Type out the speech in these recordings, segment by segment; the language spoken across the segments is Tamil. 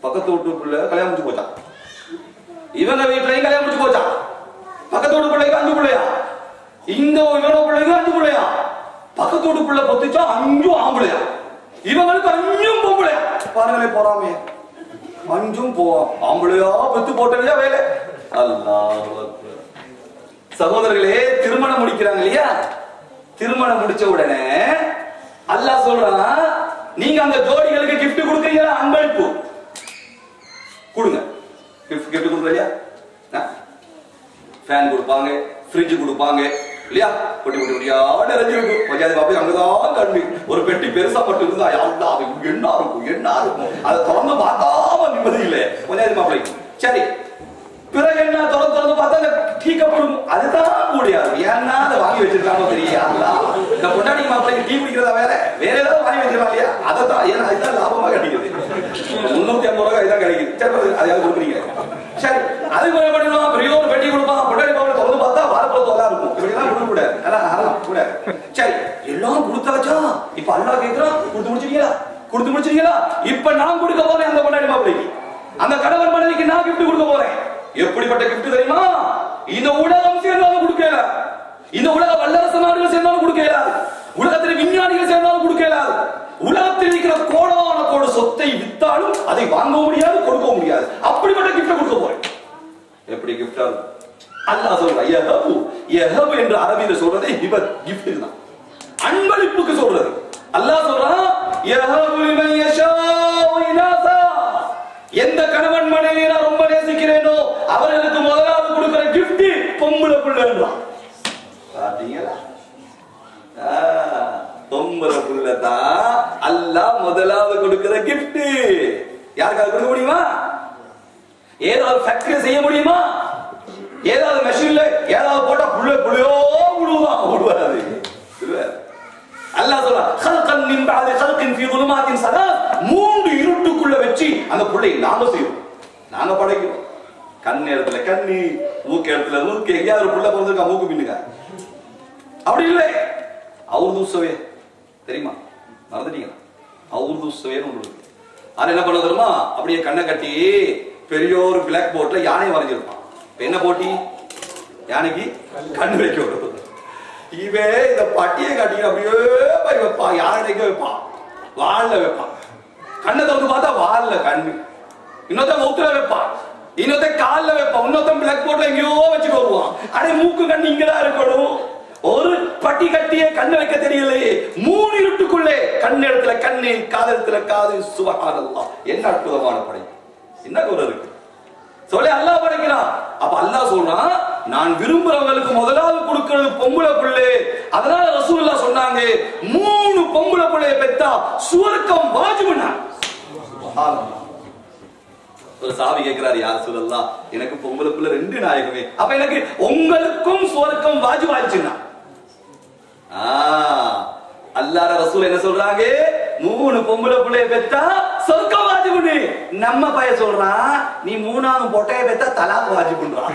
பக்கத்து வீட்டுக்குள்ள கல்யாணம் முடிச்சு போச்சான். இவங்க வீட்டுலயும் கல்யாணம் முடிச்சு போச்சான். பக்கத்து வீட்டு பிள்ளைக்கு 5 பிள்ளையா, இந்த இவனோட பிள்ளைக்கு 5 பிள்ளையா, பக்கத்து வீட்டு பிள்ளை பொத்துச்சா 5 ஆம்பளையா, இவங்களுக்கு 5 பொம்பளையா. பாருங்களே போறாமே, 5 ஆம்பளையா பெத்து போட்டலையா வேலை. அல்லாஹ் சகோதரர்களே, திருமணம் முடிக்கிறாங்க இல்லையா, திருமணம் முடிச்ச உடனே அல்லாஹ் சொல்றான், நீங்க அந்த ஜோடிகளுக்கு கிஃப்ட் கொடுக்கறீங்களா, அன்பளிப்பு கொடுங்க. கிஃப்ட் கொடுக்கலையா, ஃபேன் கொடுப்பாங்க, ஃப்ரிட்ஜ் கொடுப்பாங்க இல்லையா, பொட்டி பொட்டி பொட்டியா நிறைஞ்சிருக்கும். கொஞ்சம் பாப்பி அங்கதான் கண்ணு ஒரு பெட்டி பெருசா பட்டு இருந்தா யாருந்தா என்ன இருக்கும் அதை திறந்து பார்க்காம நிம்மதி இல்லை. கொஞ்சம் மாப்பிள்ளைக்கு சரி, பிறகு என்ன திறந்து பார்த்தா அந்த டீ கப்படும், அதுதான் முடியாது. ஏன்னா அதை வாங்கி வச்சிருக்காங்க தெரியாதா, இந்த பொண்டாடி மாப்பிள்ளைக்கு டீ குடிக்கிறதா வேற ஏதாவது வாங்கி வச்சிருக்காங்க இல்லையா, அதான் ஏன்னா அதுதான் லாபமா கிடைக்குது. 350 ரூபாய் இதான் கிடைக்குது. சரி, அதையாவது கொடுக்குறீங்க. சரி, அது பண்ணுவோம், பெரிய ஒரு பெட்டி கொடுப்பான், பொண்டாடி மாப்பிள்ளை திறந்து பார்த்தா வாரப்பழம் தோலா இருக்கும். இப்படிலாம் கொடுக்க கூடாது, அதான் கூடாது. சரி, எல்லாம் கொடுத்தாச்சா, இப்ப அல்லாஹ் கேட்கிறான், கொடுத்து முடிச்சிருக்கீங்களா, இப்ப நான் கொடுக்க போறேன் அந்த பொண்டாடி மாப்பிள்ளைக்கு, அந்த கணவன் மனைவிக்கு நான் கிஃப்ட் கொடுக்க போறேன். எப்படிப்பட்ட கிஃப்ட் தெரியுமா, இந்த உலகம் சேர்ந்தாலும் கொடுக்கல, இந்த உலக வல்லரசு நாடுகள் சேர்ந்தாலும் கொடுக்கல, உலகத்தில் விஞ்ஞானிகள் சேர்ந்தாலும் கொடுக்கல, உலகத்தில் இருக்கிற கோடான கோடு சொத்தை வித்தாலும் அதை வாங்க முடியாது, கொடுக்க முடியாது. அப்படிப்பட்ட கிஃப்ட் கொடுக்க போறேன். எப்படி கிஃப்ட்? அல்லாஹ் சொல்றான், யஹபு என்று அரபியில சொல்றதே ஹிபத், கிஃப்ட் தான், அன்பளிப்புக்கு சொல்றது. அல்லாஹ் சொல்றான், யஹபு லிமன் யஷாஉ இனாஸா, எந்த கணவன் மனைவியை நான் ரொம்ப நேசிக்கிறேனோ அவர்களுக்கு முதலாவது கொடுக்கிற கிஃப்ட் பொம்பளை பிள்ளைன்றான். பாத்தீங்களா, பொம்பளை பிள்ளை தான் அல்லாஹ் முதலாவது கொடுக்கிற கிஃப்ட். யாருக்காவது கொடுக்க முடியுமா? ஏதாவது ஃபேக்டரி செய்ய முடியுமா? ஏதாவது மெஷின்ல ஏதாவது போட்டா புள்ளையோ விடுவாது. அல்லாஹ் சொல்றான், خلقن من بعد خلق في ظلمات ثلاث, 3 இருட்டுக்குள்ள வச்சு அந்த புள்ளை நாம செய்வோம், நாங்க படைக்கிறோம். கண் இடத்துல கண்ணு, மூக்கு இடத்துல மூக்கு, எங்கேயாவது ஒரு புள்ள பிறந்திருக்கா மூக்கு பின்னுங்க, அப்படி இல்லை. அவுர்துசவே தெரியுமா, மறந்துட்டீங்களா? அவுர்துசவேன்னு ஒன்று இருக்கு. அது என்ன பண்ண தெரியுமா, அப்படியே கண்ணை கட்டி பெரிய ஒரு பிளாக் போர்ட்ல யானை வரைஞ்சிருப்பான். என்ன போட்டி, யானைக்கு கண்ணு வைக்க விடுறது. இவன் இந்த பட்டியை கட்டி அப்படியே வைப்பான், யானைக்கு வைப்பான், வால்ல வைப்பான். கண்ணை திறந்து பார்த்தா வால்ல கண்ணு, இன்னொருத்த மூத்துல வைப்பான், இன்னொருத்த கால்ல வைப்பான், இன்னொருத்த பிளாக் போர்ட்ல எங்கேயோ வச்சுட்டு வருவான். அடே மூக்கு கண்ணு இங்கதான் இருக்கணும், ஒரு பட்டி கட்டிய கண்ணு வைக்க தெரியலையே, 3 இருட்டுக்குள்ளே கண்ணு இடத்துல கண்ணு, காது இடத்துல காது. சுப்ஹானல்லாஹ், என்ன அற்புதமான படை, என்ன குறை இருக்கு சொல்லி அல்லாஹ் படைக்கிறான். அப்ப அல்லாஹ் சொல்றான், நான் விரும்புறவங்களுக்கு முதலாவது கொடுக்கிறது பொம்பளை பிள்ளை. அதனால ரசூலுல்லாஹ் சொன்னாங்க, 3 பொம்பளை பிள்ளையை பெத்தா சுவர்க்கம் வாஜிபுன்னா. சுப்ஹானல்லாஹ். ஒரு சாவி கேட்கிறாரு, யார் ரசூலுல்லாஹ், எனக்கு பொம்பளை பிள்ளை 2 நாயகமே, அப்ப எனக்கு உங்களுக்கும் சுவர்க்கம் வாஜிபாச்சுன்னா. அல்லாஹ் ரசூல் என்ன சொல்றாங்க, 3 பொம்பளை பிள்ளையை பெத்தா சொர்க்கம் வாஜிபுன்னு. நம்ம பைய சொல்றான், நீ 3ஆவது பொட்டைய பெத்தா தலாக் வாஜிபுன்றான்.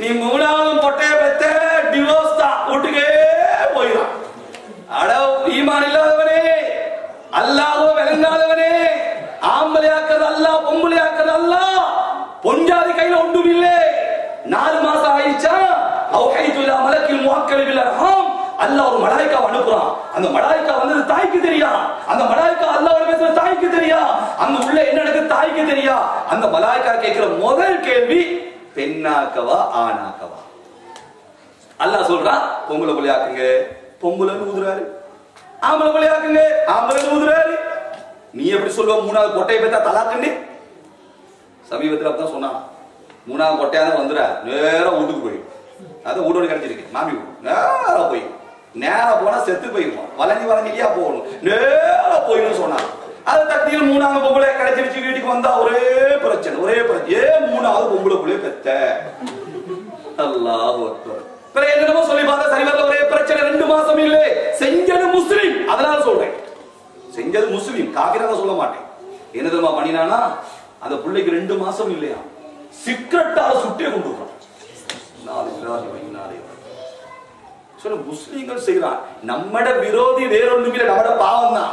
நீ 3ஆவது பொட்டைய பெத்த டிவோர்ஸ் தான், வீட்டுக்கே போயிடான். அட ஈமான் இல்லாதவனே, அல்லாஹ்வை விளங்காதவனே, ஆம்பளையாக்குறது அல்லாஹ், பொம்பளையாக்குறது அல்லாஹ். பொஞ்சாதி கையில ஒன்றும் இல்லை. 4 மாசம் ஆயிடுச்சா, அவ்ஹைது இலா மலக்கில் முவக்கல் பில் அர்ஹாம், அல்லாஹ் ஒரு மலாயிக்காவை அனுப்புறான். அந்த மலாயிக்கா வந்தது தாய்க்கு தெரியா, அந்த மலாயிக்கா அல்லாஹ்வோட பேசுற தாய்க்கு தெரியா, அங்க உள்ள என்ன நடக்குது தாய்க்கு தெரியா. அந்த மலாயிக்கா கேட்கிற முதல் கேள்வி, பெண்ணாக்கவா ஆணாக்கவா? அல்லாஹ் சொல்றான், பொம்பளை பிள்ளையாக்குங்க, பொம்பளைன்னு ஊதுறாரு. ஆம்பளை பிள்ளையாக்குங்க, ஆம்பளைன்னு ஊதுறாரு. நீ எப்படி சொல்லுவ 3ஆவது பொட்டையை பெத்தா தலாக்குன்னு? சமீபத்தில் அப்பதான் சொன்னான், 3ஆவது பொட்டையாதான் வந்துடா, நேரம் வீட்டுக்கு போயிடும். அது வீடு கிடைச்சிருக்கு, மாமி வீடு, நேரம் போய் நேரம் போனா செத்து போயிருவோம், வளைஞ்சியா போகணும், நேரம் போயிடும் சொன்னான். அதை தட்டியில் 3ஆவது பொம்பளை கிடைச்சிருச்சு, வீட்டுக்கு வந்தா ஒரே பிரச்சனை. 3ஆவது பொம்பளை பிள்ளைய பெத்த. அல்லாஹ் அக்பர். என்னமோ சொல்லி பார்த்தா சரி வரல, ஒரே பிரச்சனை. 2 மாசம் இல்லை, செஞ்சது முஸ்லிம். அதனால சொல்றேன், செஞ்சது முஸ்லிம், காபிராக சொல்ல மாட்டேன். என்ன தெரியுமா பண்ணினானா, அந்த பிள்ளைக்கு 2 மாசம் இல்லையா, சிக்ரெட்டால சுட்டே கொண்டு வரான். முஸ்லிம்கள் செய்யறான். நம்மட விரோதி வேறொன்றும் இல்லை, நம்மட பாவம் தான்.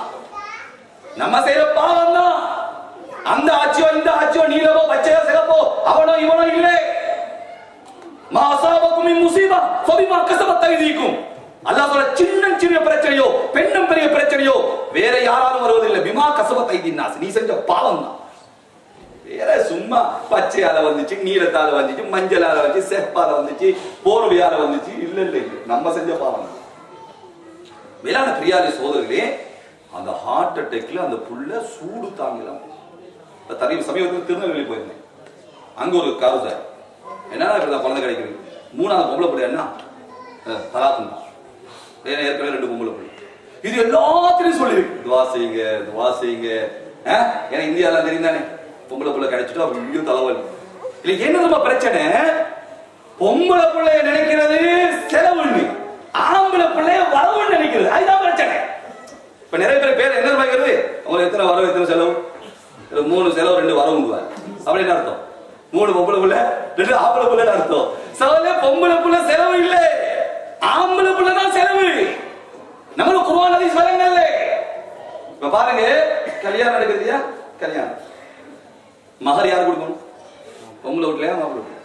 நம்ம செய்யற பாவம் தான். அந்த ஆட்சியோ இந்த ஆட்சியோ நீலமோ பச்சையோ சிகப்போ அவனோ இவனோ இல்லை. மா அஸாபகும் மின் முஸீபா ஃபபிமா கஸபத் ஐதீகும். அல்லாஹ் சொல்ற சின்ன சின்ன பிரச்சனையோ பெண்ணும் பெரிய பிரச்சனையோ வேற யாராலும் வருவதில்லை. பிமா கஸபத் ஐதீன் நாஸ், நீ செஞ்ச பாவம் தான். வேற சும்மா பச்சையால வந்துச்சு, நீலத்தால வந்துச்சு, மஞ்சளால வந்துச்சு, செப்பால வந்துச்சு, போர்வையால வந்துச்சு, இல்ல இல்ல இல்ல, நம்ம செஞ்ச பாவம். மேலான பிரியாதி சோதர்களே, அந்த ஹார்ட் அட்டாக்ல அந்த புள்ள சூடு தாங்கலாம். சமீபத்தில் திருநெல்வேலி போயிருந்தேன். அங்க ஒரு காரு சார் என்ன குழந்தை கிடைக்கிறது, 3ஆவது பொம்பளை பிள்ளை என்ன தலாக்கும் தான், ஏற்கனவே 2 பொம்பளை பிள்ளை. இது எல்லாத்திலையும் சொல்லிருக்கு, துவா செய்யுங்க துவா செய்யுங்க. ஏன்னா இந்தியாலாம் தெரியுந்தானே, பொம்பளை பிள்ளை கிடைச்சிட்டா ஐயோ தலைவலி. இல்ல என்ன நம்ம பிரச்சனை, பொம்பளை பிள்ளைய நினைக்கிறது செலவுன்னு, ஆம்பளை பிள்ளைய வரவுன்னு நினைக்கிறது, அதுதான் பிரச்சனை. இப்ப நிறைய பேர் என்ன நினைக்கிறது, அவங்க எத்தனை வரவு எத்தனை செலவு, 3 செலவு 2 வரவுங்குவார். அப்படின்னு அர்த்தம் 3 பொம்பளை பிள்ளை 2 ஆம்பளை பிள்ளைன்னு அர்த்தம். சவாலே பொம்பளை பிள்ளை செலவு இல்லை, ஆம்பளை பிள்ளை தான் செலவு. நம்மளும் குர்ஆன் ஹதீஸ் வழங்கல்ல. இப்ப பாருங்க, கல்யாணம் நடக்குதுயா, கல்யாணம் மகர் யார் கொடுக்கணும், பொம்பளை வீட்லயா மாப்பிள்ளை வீட்லயா?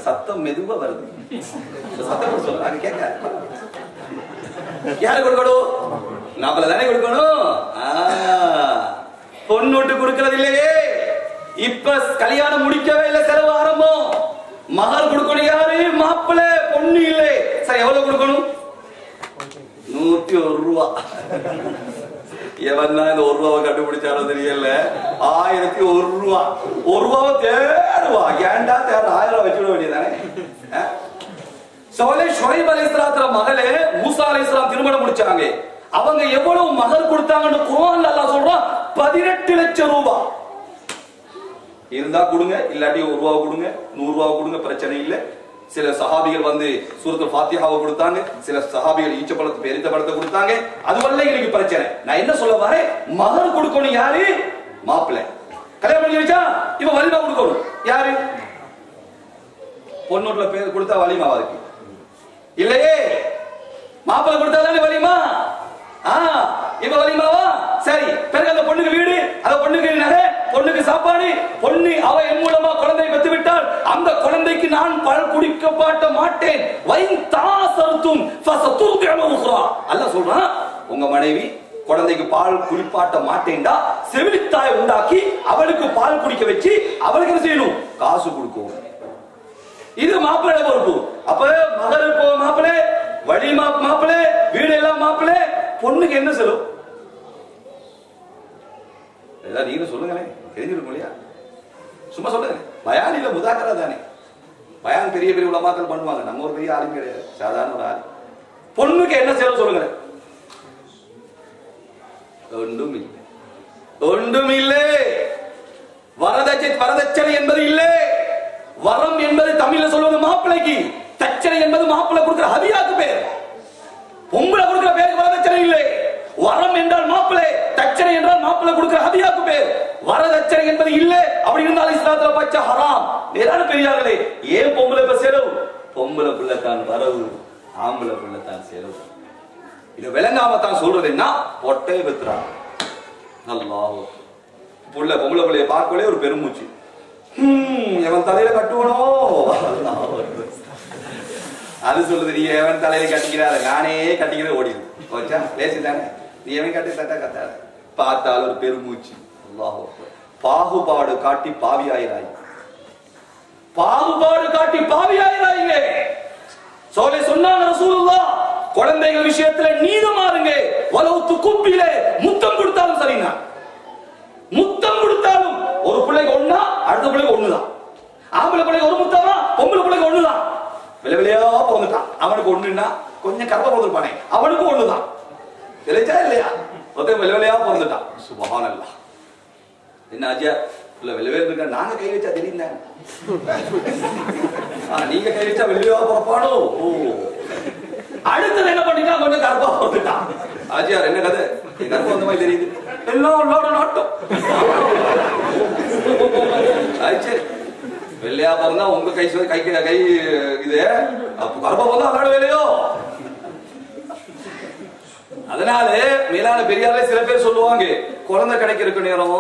சத்தம் மெதுவா வருது, சத்தம் சொல்றாங்க கேட்க. யாரு கொடுக்கணும், நாப்பல தானே கொடுக்கணும். பொண்ணு விட்டு கொடுக்கறது இல்லையே. இப்ப கல்யாணம் முடிக்கவே இல்லை, செலவு ஆரம்பம். மகர் கொடுக்கணும் யாரு, மாப்பிள்ளை, பொண்ணு இல்லை. சரி எவ்வளவு கொடுக்கணும், 101 ரூபா. எவன் தான் இந்த 1 ரூபாவை கண்டுபிடிச்சாலும் தெரியல, 1001 ரூபா. 1 ரூபாவை தேடுவா, ஏண்டா தேட 1000 வச்சுட வேண்டியதானே. ஷுவைப் அலைஹிஸ்ஸலாத்து மகளே மூசா அலைஹிஸ்ஸலாம் திருமணம் முடிச்சாங்க. அவங்க எவ்வளவு மகர் கொடுத்தாங்கன்னு குர்ஆன்ல அல்லாஹ் சொல்றான், 18 லட்சம் ரூபாய். இருந்தா கொடுங்க, இல்லாட்டி 1 ரூபா கொடுங்க, 100 ரூபா கொடுங்க, பிரச்சனை இல்லை. சில சஹாபிகள் வந்து சூரத்துல் ஃபாத்திஹாவை கொடுத்தாங்க, சில சஹாபிகள் ஈச்சப்பழத்தை பெரித்த பழத்தை கொடுத்தாங்க. அதுவல்ல எனக்கு பிரச்சனை. நான் என்ன சொல்ல வரேன், மகர் கொடுக்கணும் யாரு, மாப்பிள்ளை. கல்யாணம் பண்ணி வச்சா இப்ப வலிமா கொடுக்கணும் யாரு, பொண்ணூர்ல பேர் கொடுத்தா வலிமாவா இருக்கு இல்லையே, மாப்பிள்ளை கொடுத்தா தானே வலிமா. இப்ப வலிமாவா? சரி, பிறகு அந்த பொண்ணுக்கு வீடு, அந்த பொண்ணுக்கு நகை, பொண்ணுக்கு சாப்பாடு, பொண்ணு அவ என் மூலமா குழந்தை பெற்று விட்டால் அந்த குழந்தைக்கு நான் பால் குடிக்கப்பட்ட மாட்டேன். அல்லாஹ் சொல்றான், உங்க மனைவி குழந்தைக்கு பால் குடிப்பாட்ட மாட்டேன்டா, செவிலித்தாயை உண்டாக்கி அவளுக்கு பால் குடிக்க வச்சு அவளுக்கு என்ன செய்யணும், காசு கொடுக்கும். இது மாப்பிள்ளை பொறுப்பு. அப்ப மகர் மாப்பிள்ளை, வழி மாப்பிள்ளை, வீடு எல்லாம் மாப்பிள்ளை, பொண்ணுக்கு என்ன செலவு ஏதாவது நீங்க சொல்லுங்களேன், தெரிஞ்சிருக்கும் இல்லையா? சும்மா சொல்லுங்க. பயான் இல்ல, முதாக்கரா தானே. பயான் பெரிய பெரிய உலமாக்கள் பண்ணுவாங்க, நம்ம ஒரு பெரிய ஆளும் கிடையாது, சாதாரண ஒரு ஆள். பொண்ணுக்கு என்ன செலவு சொல்லுங்க. ஒன்றும் இல்லை, ஒன்றும் இல்லை. வரதட்சணை என்பது இல்லை. வரம் என்பது தமிழ்ல சொல்லுவது மாப்பிள்ளைக்கு, தட்சணை என்பது மாப்பிள்ளை கொடுக்கிற ஹதியாக்கு பேர். பொம்பளை கொடுக்கிற பேருக்கு வரதட்சணை இல்லை. வரம் என்றால் மாப்பிள்ளை, தட்சணை என்றால் மாப்பிள்ளை கொடுக்கிற ஹதியாக்கு பேர். வரதட்சணை என்பது இல்லை. அப்படி இருந்தாலும் இஸ்லாத்துல பச்சை ஹராம். நேரான பெரியார்களே, ஏன் பொம்பளை இப்ப செலவு, பொம்பளை பிள்ளை தான் வரவு, ஆம்பளை பிள்ளை தான் செலவு. இதை விளங்காம தான் சொல்றது என்ன, பொட்டை பெத்துறாங்க. அல்லாஹ், புள்ள பொம்பளை பிள்ளைய பார்க்கவே ஒரு பெருமூச்சு. எவன் தலையில கட்டுவனோ, அது சொல்லுது. நீ எவன் தலையில கட்டிக்கிறார, நானே கட்டிக்கிற ஓடிடு வச்சா லேசி தானே. நீ எவன் கட்டி தட்டா கத்தாத, பார்த்தால் ஒரு பெருமூச்சு. அல்லாஹ், பாகுபாடு காட்டி பாவியாயிராய், பாகுபாடு காட்டி பாவியாயிராய்ங்க. சோலை சொன்னாங்க ரசூலுல்லாஹ், குழந்தைகள் விஷயத்துல நீதமாறுங்க. வலவுத்து குப்பிலே முத்தம் கொடுத்தாலும் சரினா, முத்தம் கொடுத்தாலும் ஒரு பிள்ளைக்கு ஒண்ணா, அடுத்த பிள்ளைக்கு ஒண்ணுதான். ஆம்பளை பிள்ளைக்கு ஒரு முத்தமா, பொம்பளை பிள்ளைக்கு ஒண்ணுதான். விளைவிலையா பிறந்துட்டான், அவனுக்கு ஒண்ணுன்னா கொஞ்சம் கற்ப பிறந்திருப்பானே, அவனுக்கு ஒண்ணுதான். விளைச்சா இல்லையா, ஒருத்தன் விளைவிலையா பிறந்துட்டான். சுப்ஹானல்லாஹ். என்ன ஆஜியா இல்ல விளைவே இருக்க, நாங்க கை வச்சா தெரியுங்க, நீங்க கை வச்சா விளைவிலையா பிறப்பானோ. அடுத்தது என்ன பண்ணிட்டா, கொஞ்சம் கற்பா பிறந்துட்டான். ஆஜியார் என்ன கதை, கற்பம் வந்த மாதிரி தெரியுது, எல்லாம் நாட்டம். சரி, வெள்ளையா பிறந்தா உங்க கை கை இது, அப்ப கர்ப்பம் வந்தா விளையாட வேலையோ. அதனால மேலான பெரியாரே சில பேர் சொல்லுவாங்க, குழந்தை கிடைக்கிற நேரம்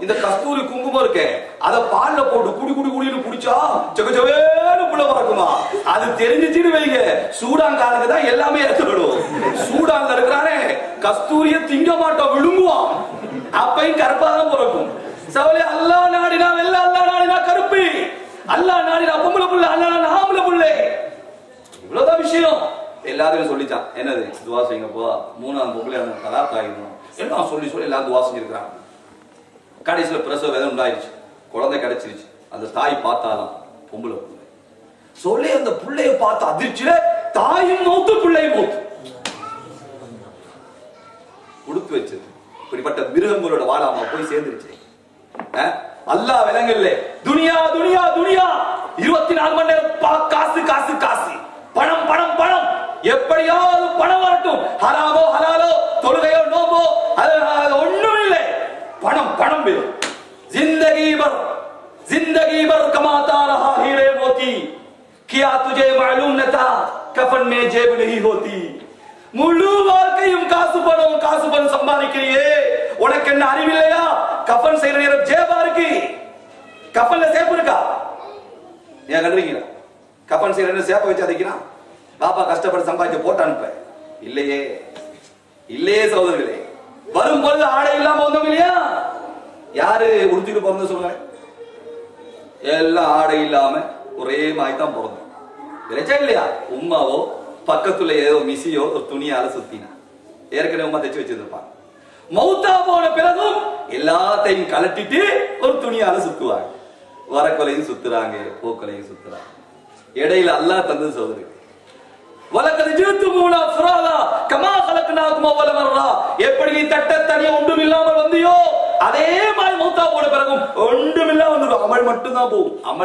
இந்த கஸ்தூரி குங்குமம் இருக்கே அத பால்ல போட்டு குடி குடி குடின்னு குடிச்சா ஜகஜவேன்னு புள்ள பார்க்குமா. அது தெரிஞ்சுட்டு வைங்க, சூடாங்காலுக்கு தான் எல்லாமே ஏற்படும். சூடாங்க இருக்கிறானே கஸ்தூரிய திங்க மாட்டோம், விழுங்குவான். அப்பையும் கருப்பாதான் பிறக்கும். சவலே அல்லாஹ் நாடினா வெள்ள, அல்லாஹ் நாடினா கருப்பு, அல்லாஹ் நாடினா பொம்பளை புள்ள, அல்லாஹ் நாடினா ஆம்பளை புள்ள. இவ்வளவுதான் விஷயம். எல்லாரும் சொல்லிச்சான், என்னது துவா செய்யுங்கப்போ, மூணாவது பொம்பளை தலாக் ஆகிடும் எல்லாம் சொல்லி சொல்லி எல்லாரும் துவா செஞ்சிருக்கிறாங்க. கடைசியில பிரசவ வேதனை உண்டாயிருச்சு, குழந்தை கிடைச்சிருச்சு. அந்த தாய் பார்த்தாலாம் பொம்பளை புள்ளை சொல்லி அந்த பிள்ளைய பார்த்து அதிர்ச்சியில தாயும் மௌத்து பிள்ளையும் மௌத்து கொடுத்து வச்சது. இப்படிப்பட்ட மிருகங்களோட வாழாம போய் சேர்ந்துருச்சு. அல்லாஹ் விலங்கல்ல, துனியா துனியா துனியா 24 மணி நேரம் காசு காசு காசு, பணம் பணம் பணம், எப்படியாவது பணம் வரட்டும். ஹராமோ ஹலாலோ, தொழுகையோ நோம்போ, அது ஒண்ணும் இல்லை, பணம் பணம் வேணும். जिंदगी भर कमाता रहा हीरे मोती, क्या तुझे मालूम न था कफन में जेब नहीं होती. முழு வாழ்க்கையும் காசு பணம் சம்பாதிக்கிறியே, உனக்கு என்ன அறிவில்லையா? கஃபன் செய்யற நேரம் ஜேபா இருக்கு, கஃபன்ல சேப்பு இருக்கா? ஏன் கண்டுறீங்களா? கஃபன் செய்யற நேரம் சேப்ப வச்சு அதைக்கிறான். பாப்பா கஷ்டப்பட்டு சம்பாதிச்சு போட்டு அனுப்ப இல்லையே, இல்லையே சகோதரர்களே. வரும் பொழுது ஆடை இல்லாம வந்தோம் இல்லையா? யாரு உடுத்திட்டு பிறந்த சொல்லுங்க? எல்லாம் ஆடை இல்லாம ஒரே மாதிரி தான் பிறந்தோம். இல்லையா இல்லையா? உமாவோ பக்கத்துல ஏதோ மிசியோ ஒரு துணியால சுத்தினா, ஏற்கனவே உமா தைச்சு வச்சிருப்பாங்க. மௌத்தா போன பிறகும் எல்லாத்தையும் கலட்டிட்டு ஒரு துணியால சுத்துவாங்க. வரக்கொலையும் சுத்துறாங்க, போக்கலையும் சுத்துறாங்க. இடையில அல்லாஹ் தந்தது சகோதரி, எப்படி நீ தட்ட தனியா ஒன்றும் இல்லாமல் வந்தியோ அதே மாதிரி மௌத்தா போன பிறகும் ஒன்றும் இல்லாம வந்துடும். அமல் மட்டும்தான் போகும். அமல்